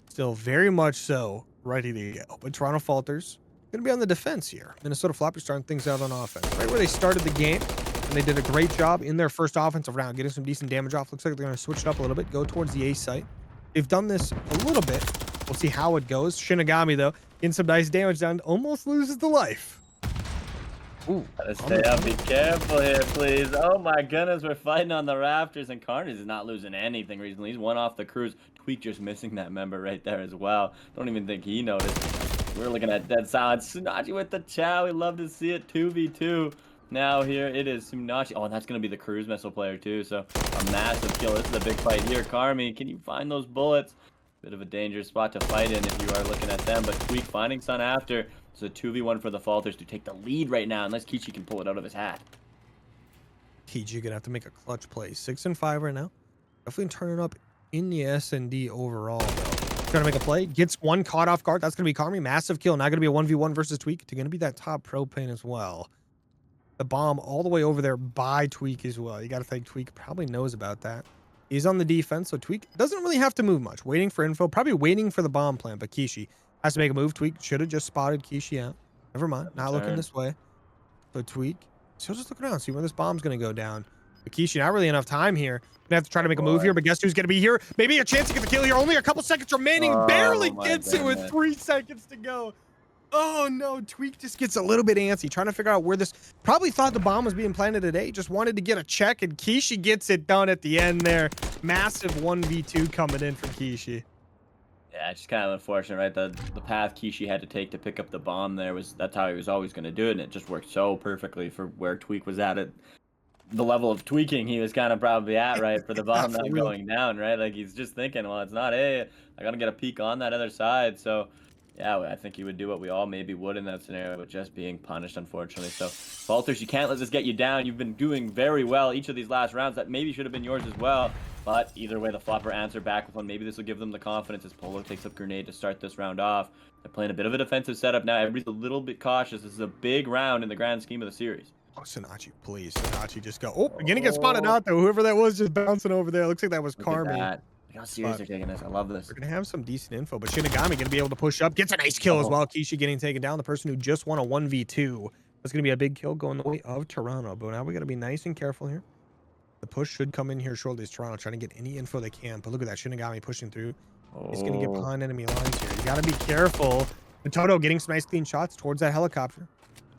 still very much so ready to go. But Toronto Falters going to be on the defense here. Minnesota Floppr starting things out on offense. Right where they started the game. And they did a great job in their first offensive round, getting some decent damage off. Looks like they're going to switch it up a little bit, go towards the A site. They've done this a little bit. We'll see how it goes. Shinigami, though, getting some nice damage down, almost loses the life. Ooh, gotta stay up. Be careful here, please. Oh my goodness, we're fighting on the rafters, and Carnage is not losing anything recently. He's 1 off the cruise. Tweak just missing that member right there as well. Don't even think he noticed. We're looking at dead silence. Tsunachi with the chow. We love to see it. 2v2. Now here it is Tsunachi. Oh, and that's going to be the cruise missile player too. So a massive kill. This is a big fight here. Carmi, can you find those bullets? Bit of a dangerous spot to fight in if you are looking at them. But Tweak finding Sun after. It's a 2v1 for the Falters to take the lead right now, unless Kichi can pull it out of his hat. Kichi going to have to make a clutch play. 6-5 right now. Definitely turning up in the S&D overall, though. Trying to make a play. Gets one caught off guard. That's going to be Carmi. Massive kill. Not going to be a 1v1 versus Tweak. It's going to be that top propane as well. The bomb all the way over there by Tweak as well. You got to think Tweak probably knows about that. He's on the defense, so Tweak doesn't really have to move much. Waiting for info, probably waiting for the bomb plant, but Kishi has to make a move. Tweak should have just spotted Kishi out. Never mind, not looking this way. So Tweak, so just look around, see where this bomb's going to go down. But Kishi, not really enough time here. Gonna have to try to make a move here, but guess who's going to be here? Maybe a chance to get the kill here. Only a couple seconds remaining. Barely gets it with 3 seconds to go. Oh no, Tweak just gets a little bit antsy, trying to figure out where this, probably thought the bomb was being planted today, just wanted to get a check, and Kishi gets it done at the end there. Massive 1v2 coming in from Kishi. Yeah, it's just kind of unfortunate, right? The path Kishi had to take to pick up the bomb there that's how he was always going to do it, and it just worked so perfectly for where Tweak was at the level of tweaking he was kind of probably at, right, for the bomb not going down, right? Like he's just thinking, well, it's not I gotta get a peek on that other side. So yeah, I think he would do what we all maybe would in that scenario, but just being punished, unfortunately. So, Falters, you can't let this get you down. You've been doing very well each of these last rounds. That maybe should have been yours as well. But either way, the Floppr answer back with one. Maybe this will give them the confidence as Polo takes up Grenade to start this round off. They're playing a bit of a defensive setup now. Everybody's a little bit cautious. This is a big round in the grand scheme of the series. Oh, Tsunachi, please. Tsunachi, just go. Oh, beginning to get spotted out, though. Whoever that was just bouncing over there. Looks like that was Carmi. How serious they're taking this. I love this. We're going to have some decent info, but Shinigami going to be able to push up. Gets a nice kill as well. Kishi getting taken down. The person who just won a 1v2 was It's going to be a big kill going the way of Toronto. But now we got to be nice and careful here. The push should come in here shortly. As Toronto trying to get any info they can. But look at that. Shinigami pushing through. He's going to get behind enemy lines here. You got to be careful. And Toto getting some nice clean shots towards that helicopter.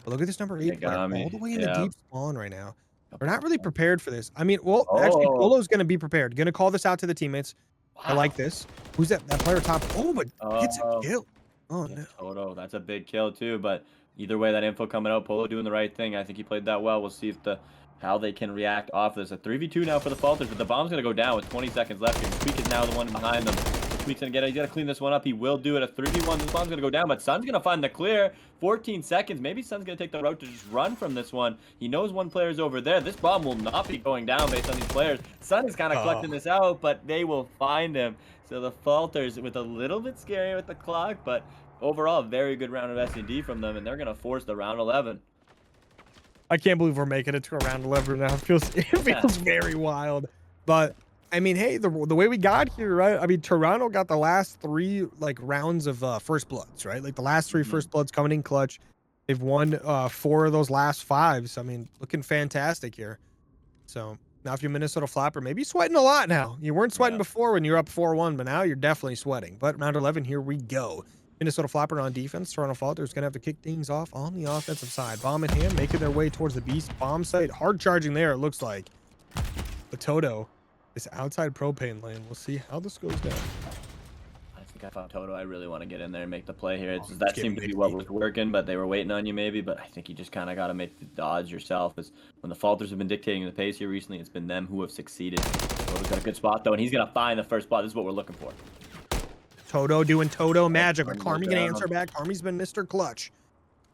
But look at this number 8 player all the way in the deep spawn right now. We're not really prepared for this. I mean, well, actually, Polo's going to be prepared. Going to call this out to the teammates. Wow. I like this. Who's that? That player top. Oh, but gets a kill. Oh, no. Toto, that's a big kill, too. But either way, that info coming out, Polo doing the right thing. I think he played that well. We'll see if how they can react off this. A 3v2 now for the Falters, but the bomb's going to go down with 20 seconds left here. Tweak is now the one behind them. Tweak's going to get it. He's got to clean this one up. He will do it. A 3v1. This bomb's going to go down, but Sun's going to find the clear. 14 seconds. Maybe Sun's going to take the route to just run from this one. He knows one player's over there. This bomb will not be going down based on these players. Sun is kind of collecting this out, but they will find him. So the Falters with a little bit scary with the clock, but overall, a very good round of S&D from them, and they're going to force the round 11. I can't believe we're making it to a round 11 now. It feels very wild. But, I mean, hey, the way we got here, right? I mean, Toronto got the last 3, like, rounds of First Bloods, right? Like, the last 3 First Bloods coming in clutch. They've won 4 of those last 5. So, I mean, looking fantastic here. So, now if you're Minnesota Floppr, maybe sweating a lot now. You weren't sweating before when you were up 4-1, but now you're definitely sweating. But round 11, here we go. Minnesota Floppr on defense. Toronto Falters going to have to kick things off on the offensive side. Bomb in hand, making their way towards the Beast bomb site. Hard charging there, it looks like. But Toto is outside propane lane. We'll see how this goes down. I think I found Toto. I really want to get in there and make the play here. That seemed to be what was working, but they were waiting on you maybe. But I think you just kind of got to make the dodge yourself. As when the Falters have been dictating the pace here recently, it's been them who have succeeded. Toto's got a good spot, though, and he's going to find the first spot. This is what we're looking for. Toto doing Toto magic, but Carmi gonna answer back. Carmi's been Mr. Clutch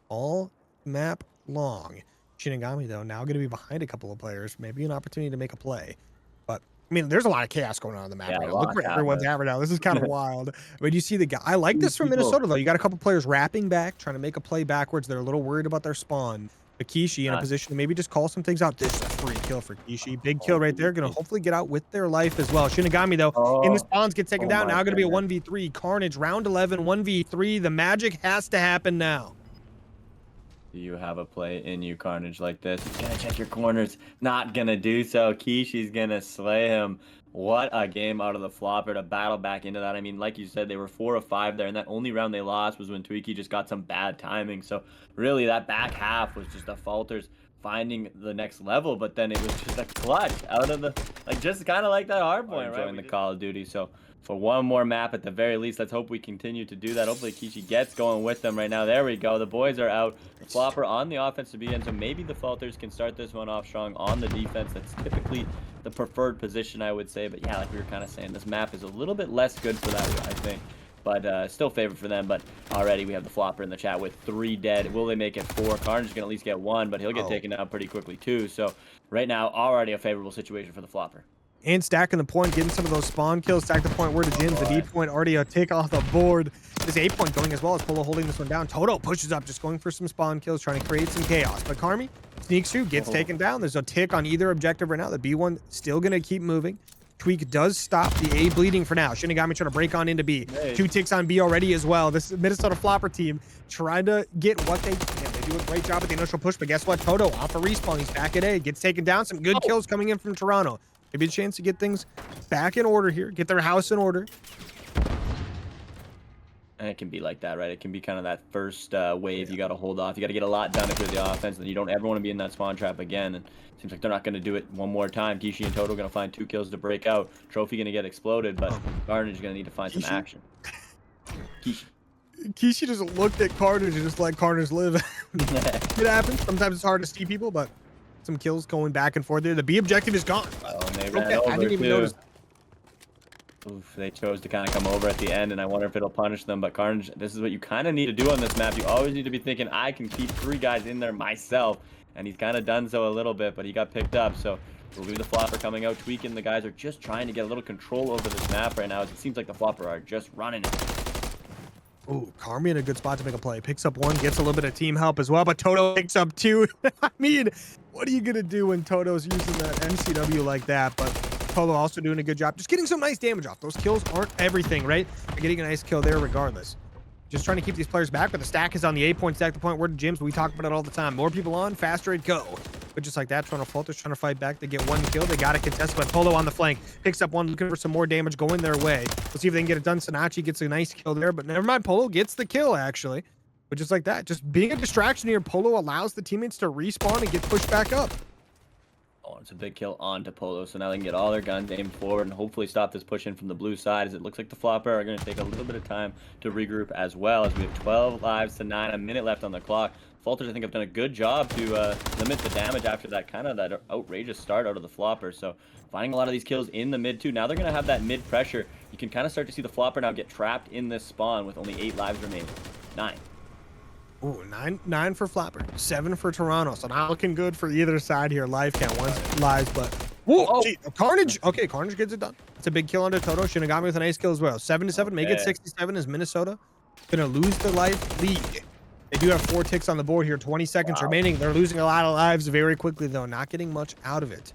all map long. Shinigami, though, now gonna be behind a couple of players. Maybe an opportunity to make a play. But, I mean, there's a lot of chaos going on in the map right now. Look where everyone's at right now. This is kind of wild. But you see the guy. I like this from Minnesota, though. You got a couple players wrapping back, trying to make a play backwards. They're a little worried about their spawn. Kishi in a position to maybe just call some things out. This is a free kill for Kishi. Big kill right there. Going to hopefully get out with their life as well. Shinigami, though, in the spawns, gets taken down. Now going to be a 1v3. Carnage, round 11, 1v3. The magic has to happen now. Do you have a play in you, Carnage, like this? He's going to check your corners. Not going to do so. Kishi's going to slay him. What a game out of the Floppr to battle back into that. I mean, like you said, they were 4 of 5 there, and that only round they lost was when Tweaky just got some bad timing. So really, that back half was just the Falters finding the next level, but then it was just a clutch out of the, like, just kind of like that hard point, right? Enjoying the Call of Duty. So for one more map at the very least, let's hope we continue to do that. Hopefully Kishi gets going with them right now. There we go. The boys are out. The Floppr on the offense to be in, so maybe the Falters can start this one off strong on the defense. That's typically the preferred position, I would say. But yeah, like we were kind of saying, this map is a little bit less good for that, I think. But still favored for them. But already we have the Floppr in the chat with 3 dead. Will they make it 4? Carnage can at least get 1, but he'll get taken out pretty quickly too. So right now, already a favorable situation for the Floppr. And stacking the point, getting some of those spawn kills. Stack the point where the Jins, the D point already a take off the board. This 8 point going as well as Polo holding this one down. Toto pushes up, just going for some spawn kills, trying to create some chaos. But Carmi sneaks through, gets taken down. There's a tick on either objective right now. The B1 still going to keep moving. Tweak does stop the A bleeding for now. Shinigami trying to break on into B. 2 ticks on B already as well. This Minnesota Floppr team trying to get what they can. They do a great job at the initial push, but guess what? Toto off a respawn. He's back at A. Gets taken down. Some good kills coming in from Toronto. Maybe a chance to get things back in order here. Get their house in order. And it can be like that, right? It can be kind of that first wave you got to hold off. You got to get a lot done if you're the offense, and you don't ever want to be in that spawn trap again. And it seems like they're not going to do it one more time. Kishi and Toto going to find 2 kills to break out. Trophy going to get exploded, but Carnage is going to need to find some action. Kishi just looked at Carnage and just let Carnage live. It happens. Sometimes it's hard to see people, but some kills going back and forth there. The B objective is gone. Oh, and they ran over, I didn't even notice. Oof, they chose to kind of come over at the end, and I wonder if it'll punish them. But Carnage, this is what you kind of need to do on this map. You always need to be thinking, I can keep 3 guys in there myself. And he's kind of done so a little bit, but he got picked up. So we'll be the Floppr coming out, tweaking. The guys are just trying to get a little control over this map right now. It seems like the Floppr are just running it. Oh, Carmi in a good spot to make a play. Picks up 1, gets a little bit of team help as well, but Toto picks up 2. I mean, what are you going to do when Toto's using that MCW like that? But Polo also doing a good job. Just getting some nice damage off. Those kills aren't everything, right? You're getting a nice kill there regardless. Just trying to keep these players back, but the stack is on the 8-point stack. The point where the gyms, we talk about it all the time. More people on, faster it go. But just like that, Toronto Falters trying to fight back. They get one kill. They got a contest, but Polo on the flank picks up one, looking for some more damage going their way. Let's see if they can get it done. Sinachi gets a nice kill there, but never mind. Polo gets the kill, actually. But just like that, just being a distraction here, Polo allows the teammates to respawn and get pushed back up. Oh, it's a big kill onto Polo, so now they can get all their guns aimed forward and hopefully stop this push in from the blue side, as it looks like the Floppr are going to take a little bit of time to regroup as well, as we have 12 lives to 9, a minute left on the clock. Falters, I think, have done a good job to limit the damage after that that outrageous start out of the Floppr. So finding a lot of these kills in the mid too. Now they're going to have that mid pressure. You can kind of start to see the Floppr now get trapped in this spawn with only 8 lives remaining. 9. Ooh, 9 for Floppr, 7 for Toronto. So not looking good for either side here. Live count, one's lives, but whoa, gee, Carnage. Okay, Carnage gets it done. It's a big kill onto Toto. Shinigami with a nice kill as well. 7-7, make it 67 as Minnesota gonna lose the life lead. They do have 4 ticks on the board here. 20 seconds remaining. They're losing a lot of lives very quickly though, not getting much out of it.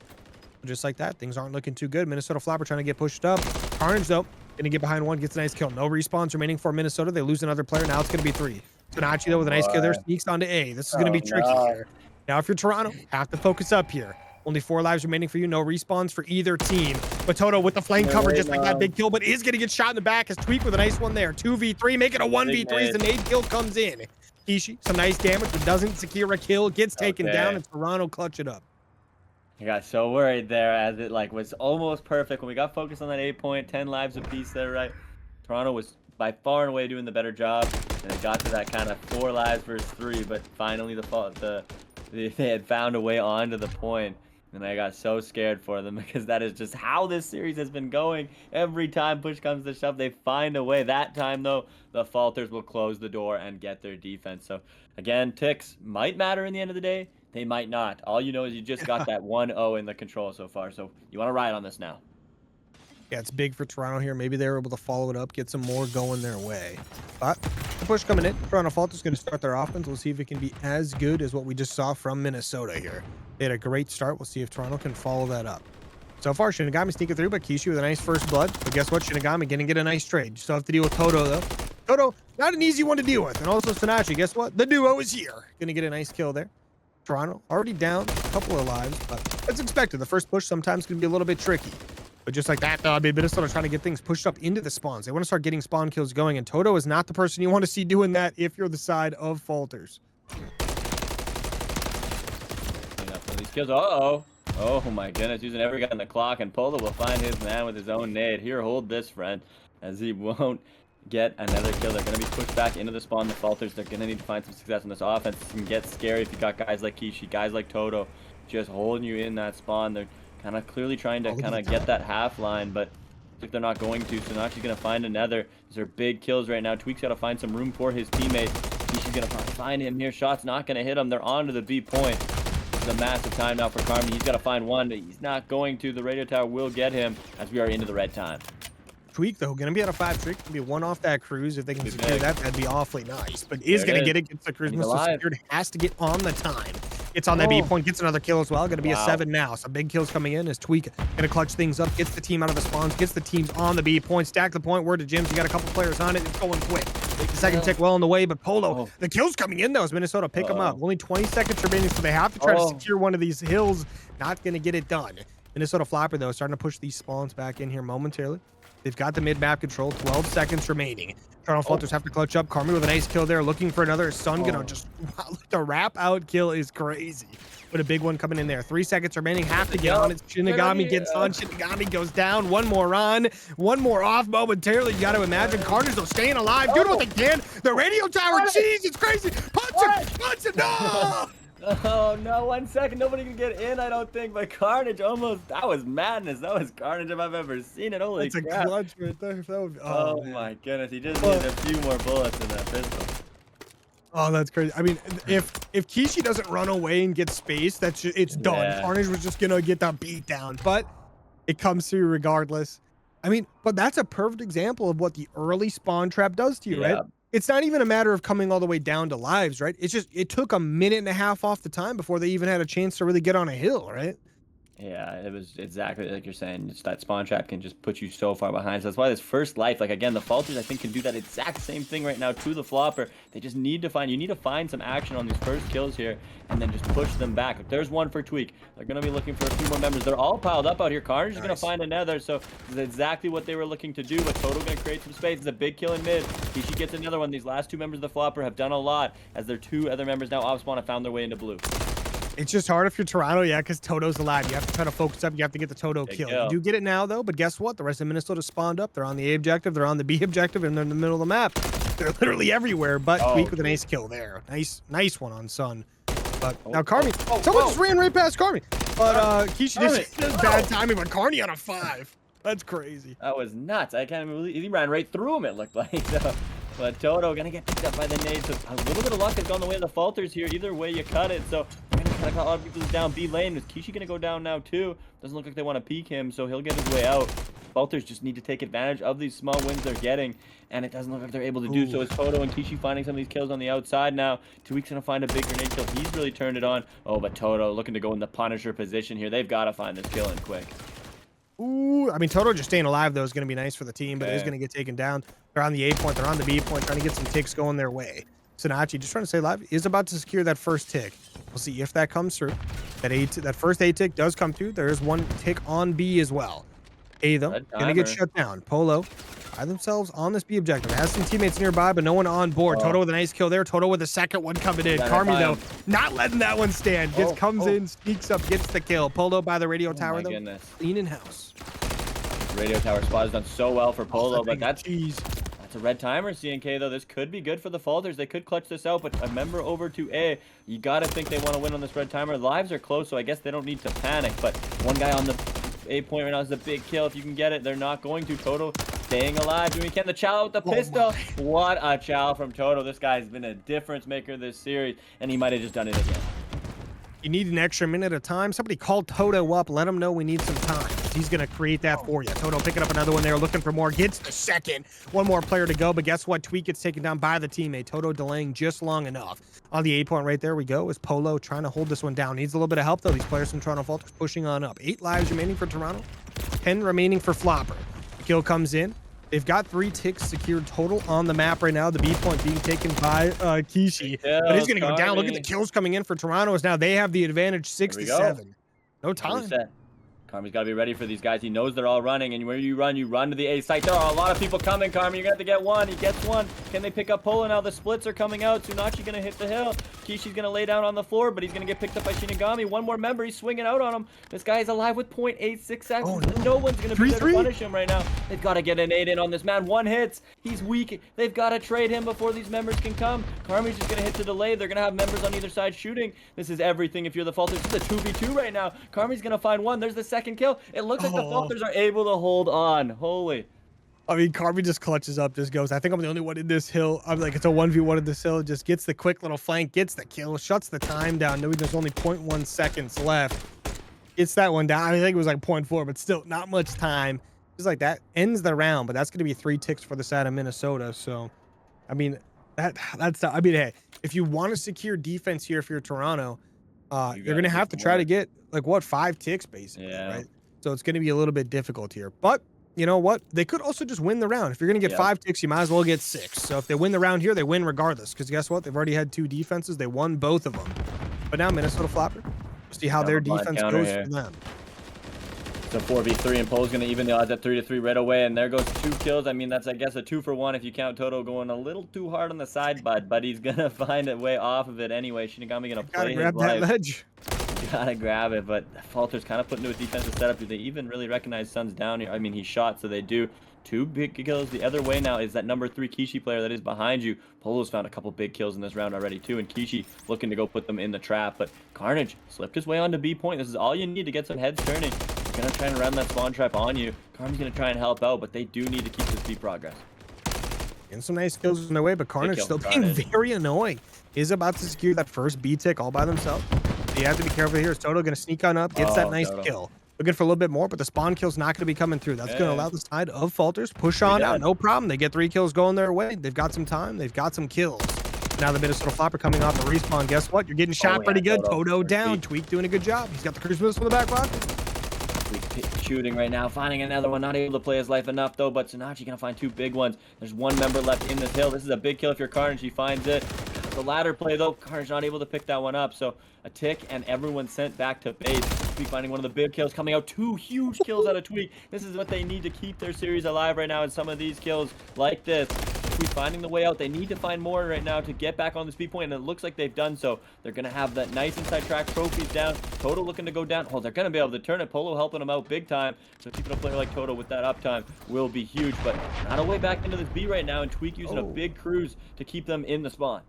Just like that, things aren't looking too good. Minnesota Floppr trying to get pushed up. Carnage though, gonna get behind one, gets a nice kill. No respawns remaining for Minnesota. They lose another player. Now it's gonna be 3. Tanachi though with a nice kill there, sneaks onto A. This is going to be tricky here. Now if you're Toronto, have to focus up here. Only 4 lives remaining for you. No respawns for either team. But Toto with the flame cover, just like that big kill, but is going to get shot in the back as Tweak with a nice one there. 2v3, make it a 1v3 as the nade kill comes in. Kishi, some nice damage, but doesn't secure a kill. Gets taken down, and Toronto clutch it up. I got so worried there, as it was almost perfect when we got focused on that 8-point, 10 lives apiece there, right? Toronto was by far and away doing the better job, and it got to that kind of 4 lives versus 3, but finally they had found a way onto the point, and I got so scared for them, because that is just how this series has been going. Every time push comes to shove, they find a way. That time though, the Falters will close the door and get their defense. So again, ticks might matter in the end of the day, they might not. All you know is you just got that 1-0 in the control so far, so you want to ride on this now. Yeah, it's big for Toronto here. Maybe they were able to follow it up, get some more going their way. But the push coming in. Toronto Falters going to start their offense. We'll see if it can be as good as what we just saw from Minnesota here. They had a great start. We'll see if Toronto can follow that up. So far, Shinigami sneaking through, but Kishi with a nice first blood. But guess what? Shinigami going to get a nice trade. You still have to deal with Toto, though. Toto, not an easy one to deal with. And also Sinachi, guess what? The duo is here. Going to get a nice kill there. Toronto already down a couple of lives, but that's expected. The first push sometimes can be a little bit tricky. But just like that, though, I mean, Minnesota trying to get things pushed up into the spawns. They want to start getting spawn kills going, and Toto is not the person you want to see doing that if you're the side of Falters. These kills. Uh-oh. Oh, my goodness. Using every guy on the clock, and Polo will find his man with his own nade. Here, hold this, friend, as he won't get another kill. They're going to be pushed back into the spawn. The Falters, they're going to need to find some success on this offense. It can get scary if you got guys like Kishi, guys like Toto, just holding you in that spawn. They're kind of clearly trying to kind of get that half line, but if they're not going to, so Nachi's going to find another. These are big kills right now. Tweak's got to find some room for his teammate. Kishi's going to find him here. Shot's not going to hit him. They're onto the B point. This is a massive time now for Carmi. He's got to find one, but he's not going to. The radio tower will get him as we are into the red time. Tweak, though, going to be at a 5 trick. Going to be 1 off that cruise. If they can secure that, that'd be awfully nice. But is going to get it. Gets the cruise missile secured. Has to get on the time. It's on that B point, gets another kill as well. Going to be a 7 now. So big kills coming in as Tweak going to clutch things up, gets the team out of the spawns, gets the teams on the B point, stack the point. Word to Jims. You got a couple players on it. It's going quick. The second tick well on the way, but Polo, the kills coming in though as Minnesota pick them up. Only 20 seconds remaining, so they have to try to secure one of these hills. Not going to get it done. Minnesota Floppr though starting to push these spawns back in here momentarily. They've got the mid-map control. 12 seconds remaining. Toronto Falters have to clutch up. Carmi with a nice kill there, looking for another. Sun gonna just the wrap out kill is crazy. But a big one coming in there. 3 seconds remaining. Have to get on it. Shinigami gets on. Shinigami goes down. One more on. One more off momentarily. You got to imagine Carnage though staying alive. Doing what they can. The radio tower. Jeez, it's crazy. Punch him. Punch him. No. Oh no, 1 second, nobody can get in, I don't think, but Carnage almost, that was madness. That was Carnage if I've ever seen it. Holy crap. That's a clutch right there. That would be, oh my goodness, he just needed a few more bullets in that pistol. Oh, that's crazy. I mean, if Kishi doesn't run away and get space, that's just, it's done. Yeah. Carnage was just gonna get that beat down, but it comes through regardless. I mean, but that's a perfect example of what the early spawn trap does to you, right? It's not even a matter of coming all the way down to lives, right? It's just, it took a minute and a half off the time before they even had a chance to really get on a hill, right? Yeah, it was exactly like you're saying. It's that spawn trap can just put you so far behind. So that's why this first life, like again, the Falters I think can do that exact same thing right now to the Floppr. They just need to find, you need to find some action on these first kills here and then just push them back. If there's one for Tweak, they're gonna be looking for a few more members. They're all piled up out here. Carnage is gonna find another, so this is exactly what they were looking to do. But Toto gonna create some space. It's a big kill in mid. Kishi gets another one. These last two members of the Floppr have done a lot as their two other members now off spawn have found their way into blue. It's just hard if you're Toronto, yeah, because Toto's alive. You have to try to focus up. You have to get the Toto kill. You do get it now, though, but guess what? The rest of Minnesota spawned up. They're on the A objective. They're on the B objective, and they're in the middle of the map. They're literally everywhere, but Tweak with an ace kill there. Nice one on Sun. But now Carmi, someone just ran right past Carmi. But Kishi, this is bad timing, but Carney on a 5. That's crazy. That was nuts. I can't believe he ran right through him, it looked like. So, but Toto gonna get picked up by the nades. So a little bit of luck has gone the way of the Falters here. Either way you cut it. So we're gonna kind of cut a lot of people down B lane. Is Kishi gonna go down now too? Doesn't look like they want to peek him, so he'll get his way out. Falters just need to take advantage of these small wins they're getting, and it doesn't look like they're able to do so. It's Toto and Kishi finding some of these kills on the outside now. Tweak's gonna find a big grenade kill. He's really turned it on. Oh, but Toto looking to go in the Punisher position here. They've got to find this kill in quick. Ooh, I mean, Toto just staying alive, though, is going to be nice for the team, but it is going to get taken down. They're on the A point. They're on the B point, trying to get some ticks going their way. Sinachi, just trying to stay alive, is about to secure that first tick. We'll see if that comes through. That first A tick does come through. There is one tick on B as well. A, though, going to get shut down. Polo by themselves on this B objective. Has some teammates nearby, but no one on board. Toto with a nice kill there. Toto with the second one coming in. Carmi, though, not letting that one stand. Comes in, sneaks up, gets the kill. Polo by the radio tower, though. Clean in house. Radio tower spot has done so well for Polo, but that's a red timer, CNK, though. This could be good for the Falters. They could clutch this out, but a member over to A. You got to think they want to win on this red timer. Lives are close, so I guess they don't need to panic, but one guy on the A point right now is a big kill. If you can get it, they're not going to. Toto staying alive. Doing can the chow with the pistol. What a chow from Toto. This guy's been a difference maker this series, and he might have just done it again. You need an extra minute of time. Somebody call Toto up. Let him know we need some time. He's going to create that for you. Toto picking up another one there, looking for more. Gets the second. One more player to go, but guess what? Tweak gets taken down by the teammate. Toto delaying just long enough. On the A point right there we go is Polo trying to hold this one down. Needs a little bit of help, though. These players from Toronto Falters pushing on up. 8 lives remaining for Toronto. 10 remaining for Floppr. The kill comes in. They've got 3 ticks secured total on the map right now. The B point being taken by Kishi. But he's going to go down. Look at the kills coming in for Toronto. Now they have the advantage 6-7. No time. Carmi's got to be ready for these guys. He knows they're all running, and where you run to the A site. There are a lot of people coming, Carmi. You're going to have to get one. He gets one. Can they pick up Polo now? The splits are coming out. Tsunachi going to hit the hill. Kishi's going to lay down on the floor, but he's going to get picked up by Shinigami. One more member. He's swinging out on him. This guy is alive with 0.86 seconds. No one's going to be there to punish him right now. They've got to get an 8 in on this man. 1 hits. He's weak. They've got to trade him before these members can come. Carmi's just going to hit to delay. They're going to have members on either side shooting. This is everything if you're the Falters. This is a 2v2 right now. Carmi's going to find one. There's the second kill. It looks like the Falters are able to hold on. Holy. I mean, Carmi just clutches up, just goes, I think I'm the only one in this hill. I'm like, it's a 1v1 in this hill. Just gets the quick little flank, gets the kill, shuts the time down, knowing there's only 0.1 seconds left. Gets that one down. I think it was like 0.4, but still not much time. Just like that ends the round, but that's going to be 3 ticks for the side of Minnesota. So, I mean, I mean, hey, if you want to secure defense here, if you're Toronto, you're going to have to try to get, like, what, 5 ticks, basically, right? So it's going to be a little bit difficult here. But you know what? They could also just win the round. If you're going to get 5 ticks, you might as well get 6. So if they win the round here, they win regardless. Because guess what? They've already had 2 defenses. They won both of them. But now Minnesota Floppr, we'll see how their defense goes for them. So 4v3, and Pole's going to even the odds at 3-3 right away. And there goes 2 kills. I mean, that's, I guess, a 2 for 1 if you count Toto going a little too hard on the side, but he's going to find a way off of it anyway. Shinigami going to play his life. Gotta grab that ledge. Gotta grab it, but Falters kind of put into a defensive setup. Do they even really recognize Sun's down here? I mean, he shot, so they do. 2 big kills the other way now is that number 3 Kishi player that is behind you. Polo's found a couple big kills in this round already, too, and Kishi looking to go put them in the trap, but Carnage slipped his way onto B point. This is all you need to get some heads turning. They're gonna try and run that spawn trap on you. Carnage's gonna try and help out, but they do need to keep this B progress. And some nice kills in their way, but Carnage still being very annoying. Is about to secure that first B tick all by themselves. You have to be careful here. Is Toto going to sneak on up, gets that nice kill. Looking for a little bit more, but the spawn kill's not going to be coming through. That's going to allow the side of Falters push on out. No problem. They get 3 kills going their way. They've got some time. They've got some kills. Now the Minnesota Floppr coming off the respawn. Guess what? You're getting shot pretty good. Toto down. Tweak doing a good job. He's got the cruise missiles from the back pocket. Shooting right now, finding another one, not able to play his life enough though, but Sonachi gonna find 2 big ones. There's 1 member left in this hill. This is a big kill if you're Carnage. He finds it. The ladder play though, Carnage not able to pick that one up. So a tick and everyone sent back to base. Tweak finding one of the big kills coming out. 2 huge kills out of Tweak. This is what they need to keep their series alive right now, and some of these kills like this. Tweak finding the way out. They need to find more right now to get back on the speed point, and it looks like they've done so. They're gonna have that nice inside track, trophies down. Toto looking to go down. Oh, they're gonna be able to turn it. Polo helping them out big time. So keeping a player like Toto with that uptime will be huge, but not a way back into this B right now, and Tweak using a big cruise to keep them in the spawn.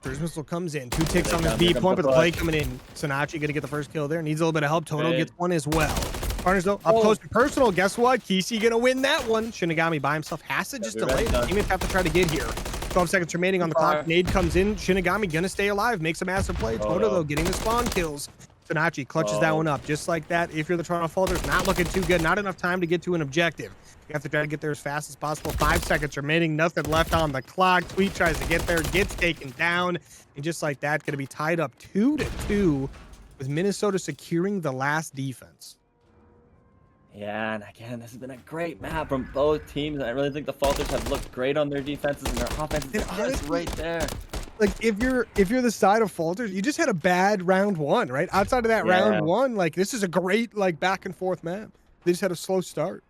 First missile comes in. 2 ticks on this B point, but the play coming in. Sonachi gonna get the first kill there. Needs a little bit of help. Toto gets one as well. Carnage though, up close and personal. Guess what? Kishi gonna win that one. Shinigami by himself has to just delay it. Teammates have to try to get here. 12 seconds remaining on the clock. Nade comes in. Shinigami gonna stay alive. Makes a massive play. Toto though getting the spawn kills. Sonachi clutches that one up just like that. If you're the Toronto Falters, not looking too good. Not enough time to get to an objective. You have to try to get there as fast as possible. 5 seconds remaining. Nothing left on the clock. Tweet tries to get there. Gets taken down. And just like that, going to be tied up 2-2 with Minnesota securing the last defense. Yeah, and again, this has been a great map from both teams. I really think the Falters have looked great on their defenses, and their offense is just right there. Like if you're the side of Falters, you just had a bad round 1, right? Outside of that round 1, like this is a great like back and forth map. They just had a slow start,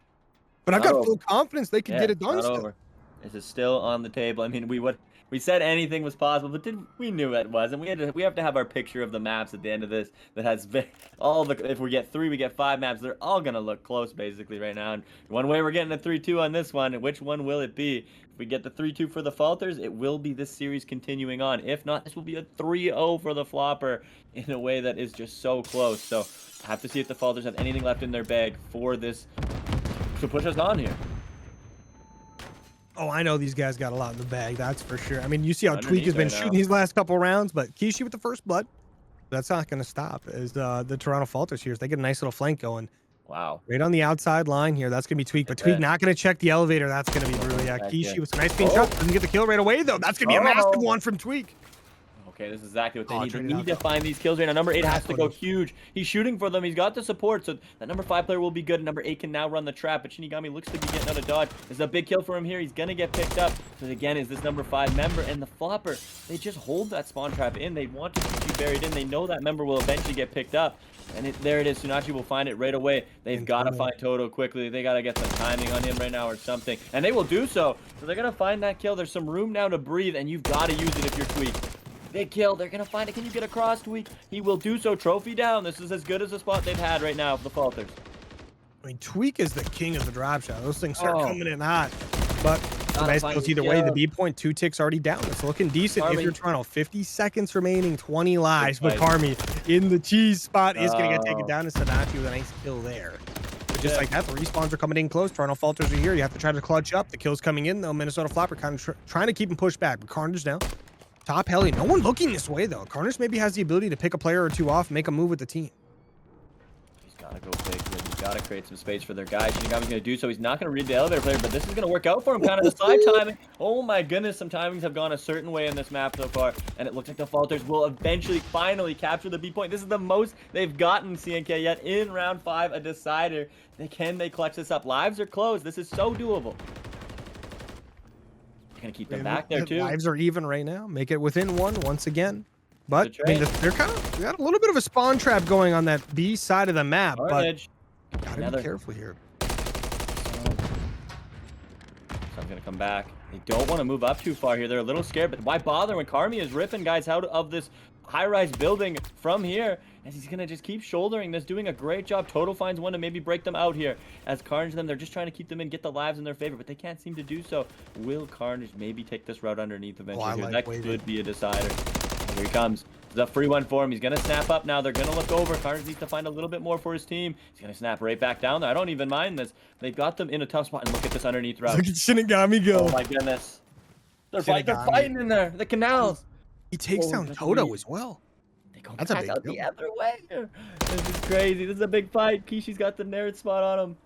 but I've got full confidence they can get it done. Still. This is still on the table. I mean, we said anything was possible, but we knew it wasn't. We have to have our picture of the maps at the end of this that has all the. If we get 3, we get 5 maps. They're all gonna look close basically right now. And one way we're getting a 3-2 on this one. And which one will it be? If we get the 3-2 for the Falters, it will be this series continuing on. If not, this will be a 3-0 for the Floppr in a way that is just so close. So I have to see if the Falters have anything left in their bag for this to push us on here. Oh, I know these guys got a lot in the bag, that's for sure. I mean, you see how Tweak has been shooting these last couple rounds, but Kishi with the first blood. That's not going to stop as the Toronto Falters here. They get a nice little flank going. Wow. Right on the outside line here. That's going to be Tweak, but Tweak not going to check the elevator. That's going to be brutal. Yeah, Kishi with a nice clean shot. Doesn't get the kill right away, though. That's going to be a massive one from Tweak. Okay, this is exactly what they need. They need to find these kills right now. Number 8 has to go huge. He's shooting for them. He's got the support, so that number 5 player will be good. Number 8 can now run the trap, but Shinigami looks to be getting out of dodge. This is a big kill for him here. He's going to get picked up. So again, is this number 5 member and the Floppr. They just hold that spawn trap in. They want to keep you buried in. They know that member will eventually get picked up. And there it is. Sonachi will find it right away. They've got to find Toto quickly. They got to get some timing on him right now or something. And they will do so. So they're going to find that kill. There's some room now to breathe, and you've got to use it if you're Tweak. Big kill. They're going to find it. Can you get across, Tweak? He will do so. Trophy down. This is as good as the spot they've had right now for the Falters. I mean, Tweak is the king of the drop shot. Those things start coming in hot. But nice kills either way. The B point, 2 ticks already down. It's looking decent. If you're Toronto, 50 seconds remaining, 20 lives. But Carmi in the cheese spot is going to get taken down. And Sonachi with a nice kill there. But just like that, the respawns are coming in close. Toronto Falters are here. You have to try to clutch up. The kill's coming in, though. Minnesota Floppr kind of trying to keep him pushed back. But Carnage down. Top heli. No one looking this way, though. Carnage maybe has the ability to pick a player or 2 off, make a move with the team. He's got to go big here. He's got to create some space for their guys. Shinigami's going to do so. He's not going to read the elevator player, but this is going to work out for him. Kind of the side timing. Oh my goodness, some timings have gone a certain way in this map so far, and it looks like the Falters will eventually, finally capture the B point. This is the most they've gotten CNK yet in round 5, a decider. Can they clutch this up? Lives are closed. This is so doable. Gonna keep them back there too. Lives are even right now. Make it within 1 once again. But I mean, they're kind of got a little bit of a spawn trap going on that B side of the map. Carnage. But gotta be careful here. So I'm gonna come back. They don't want to move up too far here. They're a little scared, but why bother when Carmi is ripping guys out of this high-rise building from here, as he's gonna just keep shouldering this, doing a great job. Toto finds one to maybe break them out here. As Carnage they're just trying to keep them in, get the lives in their favor, but they can't seem to do so. Will Carnage maybe take this route underneath eventually? That could be a decider. And here he comes. There's a free one for him. He's gonna snap up now. They're gonna look over. Carnage needs to find a little bit more for his team. He's gonna snap right back down there. I don't even mind this. They've got them in a tough spot, and look at this underneath route. Look at Shinigami go. Oh my goodness. They're fighting in there. The canals. He takes down Toto as well. That's a big deal. The other way. This is crazy. This is a big fight. Kishi's got the nerd spot on him.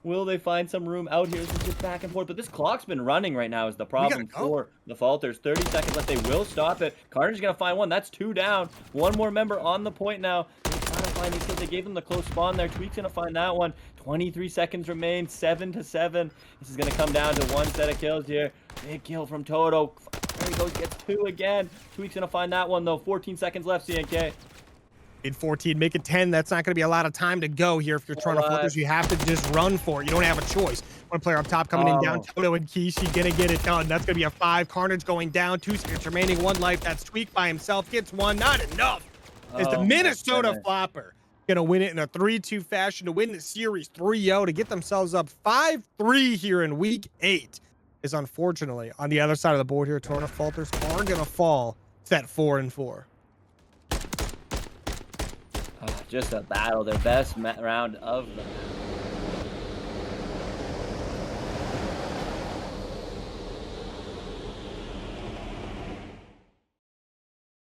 Will they find some room out here? This is just back and forth. But this clock's been running right now is the problem for the Falters. 30 seconds left. They will stop it. Carnage is going to find one. That's 2 down. 1 more member on the point now. They gotta find these kills. They gave them the close spawn there. Tweak's gonna find that one. 23 seconds remain, 7-7. This is gonna come down to one set of kills here. Big kill from Toto. There he goes, gets 2 again. Tweak's gonna find that one though. 14 seconds left, CNK. In 14, make it 10. That's not going to be a lot of time to go here. If you're Toronto Falters, you have to just run for it. You don't have a choice. One player up top coming in down. Toto and Kishi going to get it done. That's going to be a 5. Carnage going down. 2 seconds remaining. 1 life. That's Tweak by himself. Gets 1. Not enough. Is the Minnesota Floppr going to win it in a 3-2 fashion to win the series 3-0 to get themselves up 5-3 here in week 8? Is unfortunately on the other side of the board here. Toronto Falters are going to fall to that 4-4. Just a battle, their best round of the